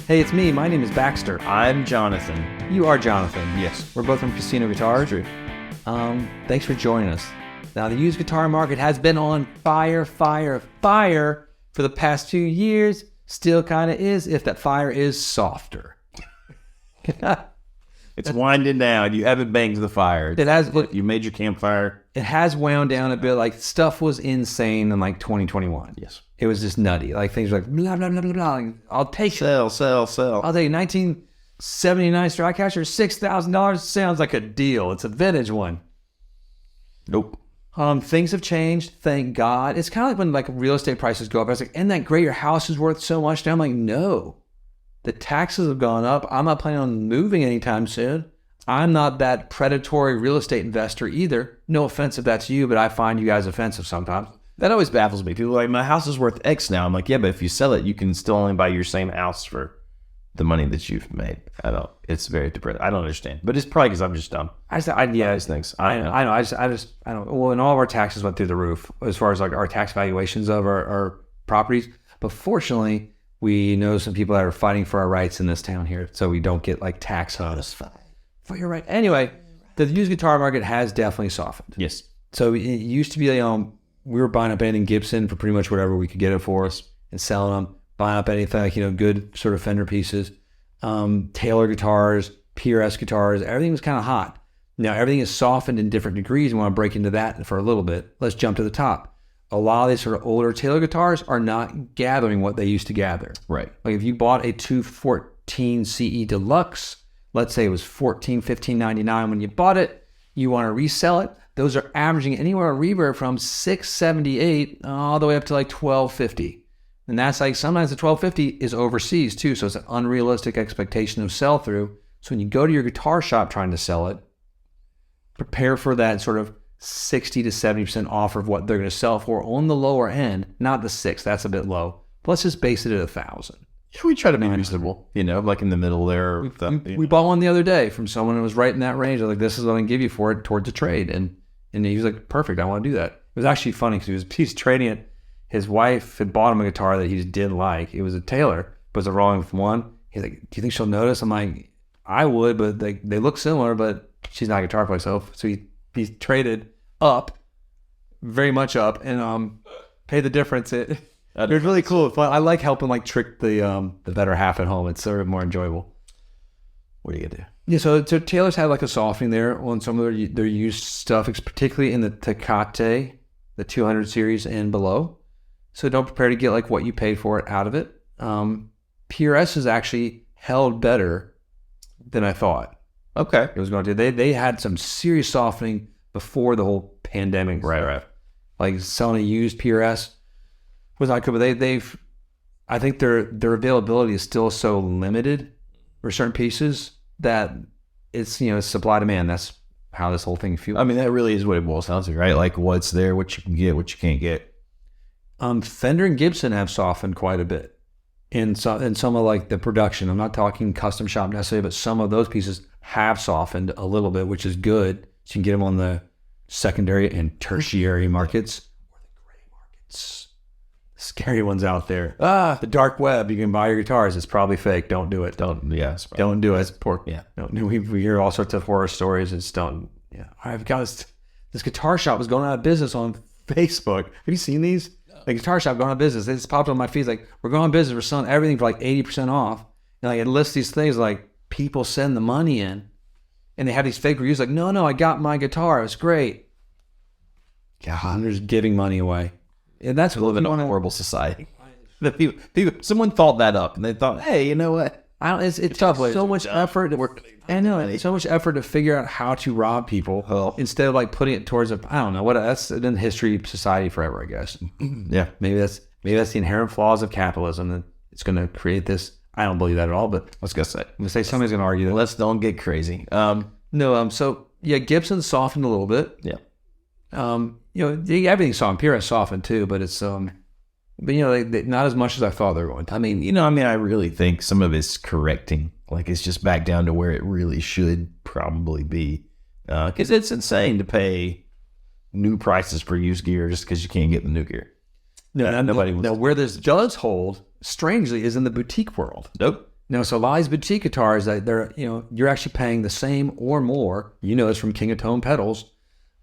Hey, it's me. My name is Baxter. I'm Jonathan. You are Jonathan. Yes. We're both from Casino Guitars. True. Thanks for joining us. Now, the used guitar market has been on fire for the past 2 years. Still kind of is, if that fire is softer. It's winding down. You haven't banged the fire. It has. Look, You made your campfire. it has wound down a bit. Like, stuff was insane in like 2021. Yes. It was just nutty. Like, things were like blah blah blah blah blah. Like, I'll take it. Sell. I'll take 1979 Stratocaster, $6,000. Sounds like a deal. It's a vintage one. Nope. Things have changed, thank God. It's kind of like when like real estate prices go up. I was like, isn't that great? Your house is worth so much now. I'm like, no. The taxes have gone up. I'm not planning on moving anytime soon. I'm not that predatory real estate investor either. No offense if that's you, but I find you guys offensive sometimes. That always baffles me. People are like, my house is worth X now. I'm like, yeah, but if you sell it, you can still only buy your same house for the money that you've made. It's very depressing. I don't understand. But it's probably because I'm just dumb. These things. I know. I don't. Well, and all of our taxes went through the roof as far as like our tax valuations of our properties. But fortunately, we know some people that are fighting for our rights in this town here, so we don't get like tax hugs. For your right. Anyway, the used guitar market has definitely softened. Yes. So it used to be, we were buying up anything Gibson for pretty much whatever we could get it for us and selling them, buying up anything like, good sort of Fender pieces, Taylor guitars, PRS guitars, everything was kind of hot. Now everything is softened in different degrees. We want to break into that for a little bit. Let's jump to the top. A lot of these sort of older Taylor guitars are not gathering what they used to gather. Right. Like if you bought a 214 CE Deluxe, let's say it was $15.99 when you bought it, you want to resell it. Those are averaging anywhere on Reverb from $678 all the way up to like $1250. And that's like sometimes the $1250 is overseas too. So it's an unrealistic expectation of sell through. So when you go to your guitar shop trying to sell it, prepare for that sort of 60 to 70% off of what they're going to sell for on the lower end, not the $6. That's a bit low. But let's just base it at $1,000. We try to be reasonable, like in the middle there. We bought one the other day from someone who was right in that range. I was like, this is what I can give you for it towards a trade. And he was like, perfect, I want to do that. It was actually funny because he's trading it. His wife had bought him a guitar that he just didn't like. It was a Taylor, but it was a wrong one. He's like, do you think she'll notice? I'm like, I would, but they look similar, but she's not a guitar player. So he traded up, very much up, and paid the difference. It was really cool. Fun. I like helping like trick the better half at home. It's sort of more enjoyable. What are you gonna do? Yeah, so Taylor's had like a softening there on some of their used stuff, particularly in the Tecate, the 200 series and below. So don't prepare to get like what you paid for it out of it. PRS has actually held better than I thought. Okay. It was going to. They had some serious softening before the whole pandemic. Right. Like selling a used PRS was not good, but I think their availability is still so limited for certain pieces that it's supply demand. That's how this whole thing feels. I mean, that really is what it boils down to, right? Like what's there, what you can get, what you can't get. Fender and Gibson have softened quite a bit in some of like the production. I'm not talking custom shop necessarily, but some of those pieces have softened a little bit, which is good. So you can get them on the secondary and tertiary markets, or the gray markets. Scary ones out there. The dark web. You can buy your guitars. It's probably fake. Don't do it. Don't do it. Yeah. We hear all sorts of horror stories. It's don't. Yeah. I've got this guitar shop was going out of business on Facebook. Have you seen these? The guitar shop going out of business. They just popped on my feed like, we're going out of business. We're selling everything for like 80% off. And like it lists these things like people send the money in, and they have these fake reviews like, no, I got my guitar. It was great. God, they're just giving money away. And that's we live in a horrible society. The people, someone thought that up, and they thought, "Hey, you know what? It's tough. So much effort. It's so much effort to figure out how to rob people instead of like putting it towards that's in the history of society forever, I guess. Yeah, maybe that's the inherent flaws of capitalism, and it's going to create this. I don't believe that at all, but let's go say. I'm going to say somebody's going to argue that. Let's don't get crazy. So yeah, Gibson softened a little bit. Yeah. Everything softened. PRS softened too, but it's but they not as much as I thought they were going to. I mean, I really think some of it's correcting. Like it's just back down to where it really should probably be. Because it's insane to pay new prices for used gear just because you can't get the new gear. Nobody. Now, where this does hold, strangely, is in the boutique world. Nope. No, so a lot of these boutique guitars, they're, you're actually paying the same or more. It's from King of Tone pedals,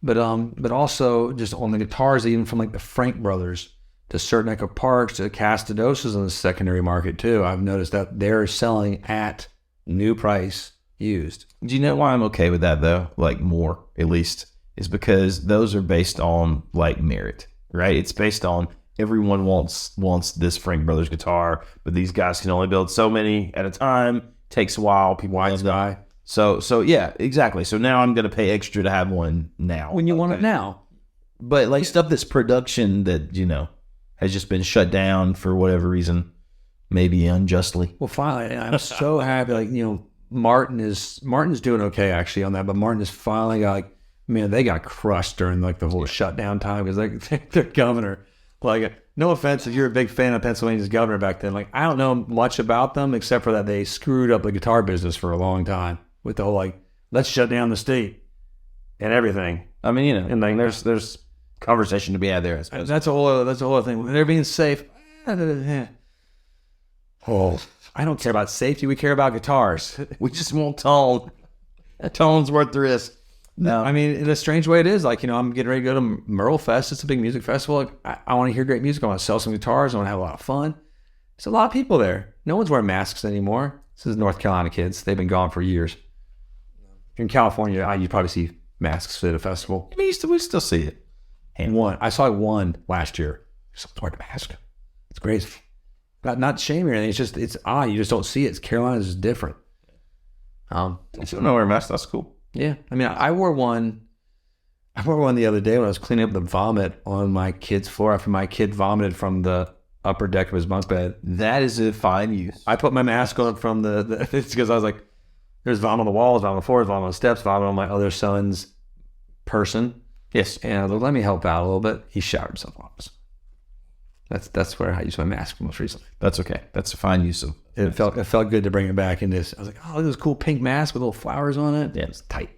but also just on the guitars, even from like the Frank Brothers to certain Echo Parks to Castadosas in the secondary market too. I've noticed that they're selling at new price used. Do you know why I'm okay with that though? Like more, at least, is because those are based on like merit, right? It's based on everyone wants this Frank Brothers guitar, but these guys can only build so many at a time. Takes a while. People Wise guy. So yeah, exactly. So now I'm gonna pay extra to have one now. When you want it now. But like stuff that's production that, has just been shut down for whatever reason, maybe unjustly. Well, finally, I'm so happy. Like, Martin's doing okay actually on that, but Martin is finally man, they got crushed during like the whole shutdown time because their governor. Like, no offense if you're a big fan of Pennsylvania's governor back then. Like, I don't know much about them except for that they screwed up the guitar business for a long time with the whole let's shut down the state and everything. I mean, and like there's conversation to be had there. I suppose. That's a whole other thing. They're being safe. Oh, I don't care about safety. We care about guitars. We just want tone. That tone's worth the risk. No, I mean, in a strange way, it is. I'm getting ready to go to Merle Fest. It's a big music festival. I want to hear great music. I want to sell some guitars. I want to have a lot of fun. There's a lot of people there. No one's wearing masks anymore. This is North Carolina kids. They've been gone for years. In California, you probably see masks at a festival. I mean, we still see it. I saw one last year. Someone's wearing a mask. It's crazy. Not shame or anything. It's odd. You just don't see it. Carolina's is different. I still don't wear a mask. That's cool. Yeah, I mean, I wore one the other day when I was cleaning up the vomit on my kid's floor after my kid vomited from the upper deck of his bunk bed. That is a fine use. I put my mask on from it's because I was like, there's vomit on the walls, vomit on the floor, vomit on the steps, vomit on my other son's person. Yes. And I was like, let me help out a little bit. He showered himself off. That's where I used my mask most recently. That's okay. That's a fine use of it. Felt good to bring it back in this. I was like, oh, look at this cool pink mask with little flowers on it. Yeah. It's tight.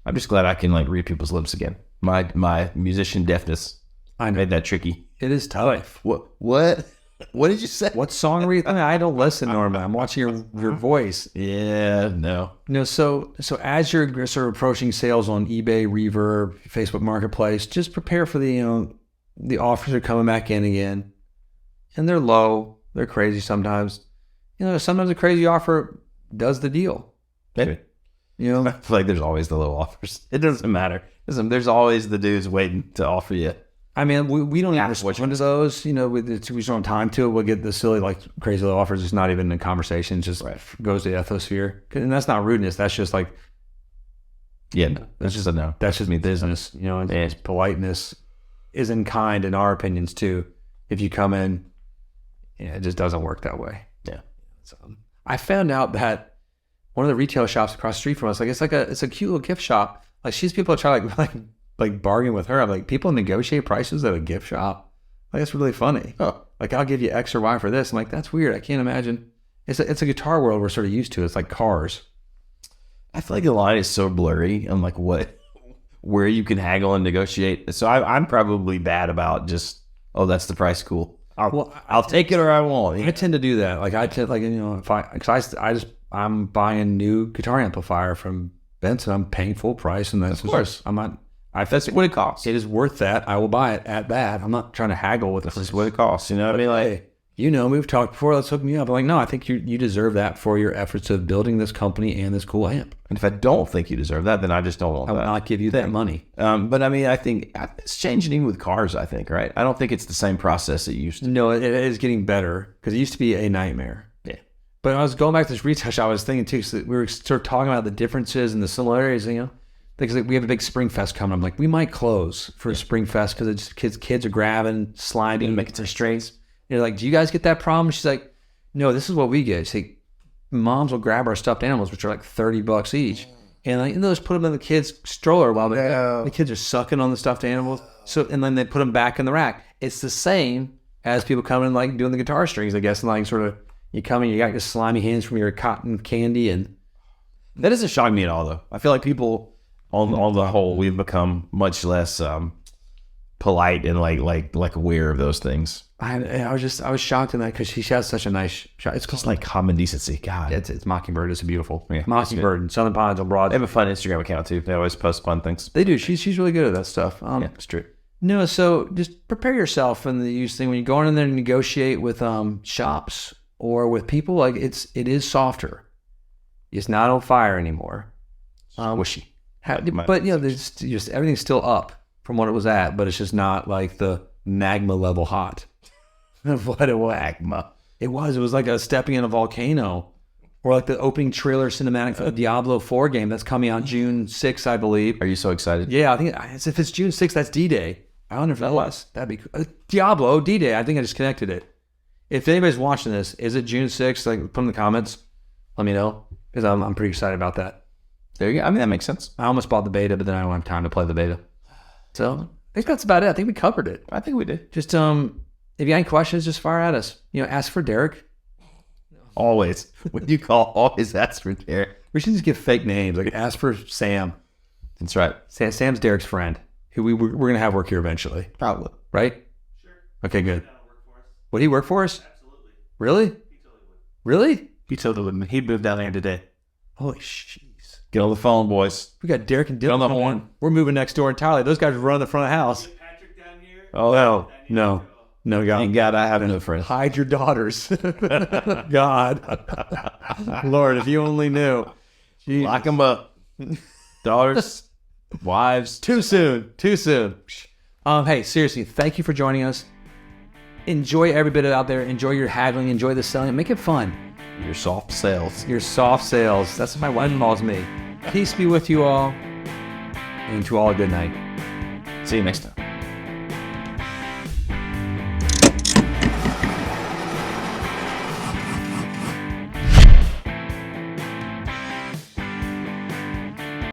I'm just glad I can read people's lips again. My musician deafness made that tricky. It is tough. What did you say? What song were you thinking? I don't listen, Norman. I'm watching your voice. Yeah, no. No, so as you're sort of approaching sales on eBay, Reverb, Facebook Marketplace, just prepare for the offers are coming back in again. And they're low. They're crazy sometimes. Sometimes a crazy offer does the deal. Maybe. I feel like there's always the low offers. It doesn't matter. There's always the dudes waiting to offer you. I mean, we don't even respond to those. We don't have time to it. We'll get the silly, crazy low offers. It's not even a conversation. It just goes to the ethosphere. And that's not rudeness. That's just yeah, no, that's just a no. That's just business. It's politeness is in kind in our opinions too. If you come in, it just doesn't work that way. Yeah. So I found out that one of the retail shops across the street from us, it's a cute little gift shop. She's people try like bargain with her. I'm like, people negotiate prices at a gift shop. That's really funny. Oh. I'll give you X or Y for this. I'm like, that's weird. I can't imagine. It's a guitar world we're sort of used to. It's like cars. I feel like the line is so blurry on where you can haggle and negotiate. So I'm probably bad about just, oh, that's the price. Cool. I'll take it or I won't. I tend to do that. I'm buying new guitar amplifier from Benson. I'm paying full price, and that's of course I'm not. That's what it costs. It is worth that. I will buy it at that. I'm not trying to haggle with it. That's what it costs. You know what I mean? Hey, we've talked before. Let's hook me up. I'm like, no, I think you deserve that for your efforts of building this company and this cool amp. And if I don't think you deserve that, then I just don't want that. I will not give you that money. But I mean, I think it's changing even with cars. I think, right? I don't think it's the same process it used to. No, it is getting better because it used to be a nightmare. Yeah. But when I was going back to this retail shop, I was thinking too, because we were sort of talking about the differences and the similarities, because we have a big Spring Fest coming. I'm like, we might close for a Spring Fest because it's kids are grabbing, sliding, making some strings. You're like, do you guys get that problem? She's like, no, this is what we get. She's like, moms will grab our stuffed animals, which are like $30 each, and they'll just put them in the kids' stroller while the kids are sucking on the stuffed animals. So, and then they put them back in the rack. It's the same as people coming doing the guitar strings, I guess, and sort of you come in, you got your slimy hands from your cotton candy, and that doesn't shock me at all, though. I feel like people, on the whole, we've become much less polite and like aware of those things. I was shocked in that because she has such a nice shot. It's Just like common decency. God, it's Mockingbird. It's beautiful. Yeah, Mockingbird and Southern Pines on Broad. they have a fun Instagram account too. They always post fun things. They do. She's really good at that stuff. Yeah, it's true. No, so just prepare yourself in the use thing when you go in there and negotiate with shops or with people. Like it is softer. It's not on fire anymore. Squishy. But there's just everything's still up from what it was at, but it's just not like the magma level hot of what it was. Magma. It was like a stepping in a volcano, or like the opening trailer cinematic for the Diablo 4 game that's coming out June 6th, I believe. Are you so excited? Yeah, I think if it's June 6th, that's D-Day. I wonder if that was. That'd be cool. Diablo D-Day. I think I just connected it. If anybody's watching this, is it June 6th? Like, put in the comments. Let me know because I'm pretty excited about that. There you go. I mean, that makes sense. I almost bought the beta, but then I don't have time to play the beta. So I think that's about it. I think we covered it. I think we did. Just if you have any questions, just fire at us. Ask for Derek. Always. When you call, always ask for Derek. We should just give fake names. Like ask for Sam. That's right. Sam's Derek's friend, who we're gonna have work here eventually. Probably. Right? Sure. Okay, good. Work for us. Would he work for us? Absolutely. Really? He totally would. Really? He totally wouldn't. He'd move down there today. Holy jeez. Get on the phone, boys. We got Derek and Dylan on the coming horn. in. We're moving next door entirely. Those guys run the front of the house. Patrick down here. Oh, No, God. thank God I have no friends. Hide your daughters. God. Lord, if you only knew. Jeez. Lock them up. Daughters, wives. Too soon. Hey, seriously, thank you for joining us. Enjoy every bit of it out there. Enjoy your haggling. Enjoy the selling. Make it fun. Your soft sales. Your soft sales. That's what my wife calls me. Peace be with you all. And to all a good night. See you next time.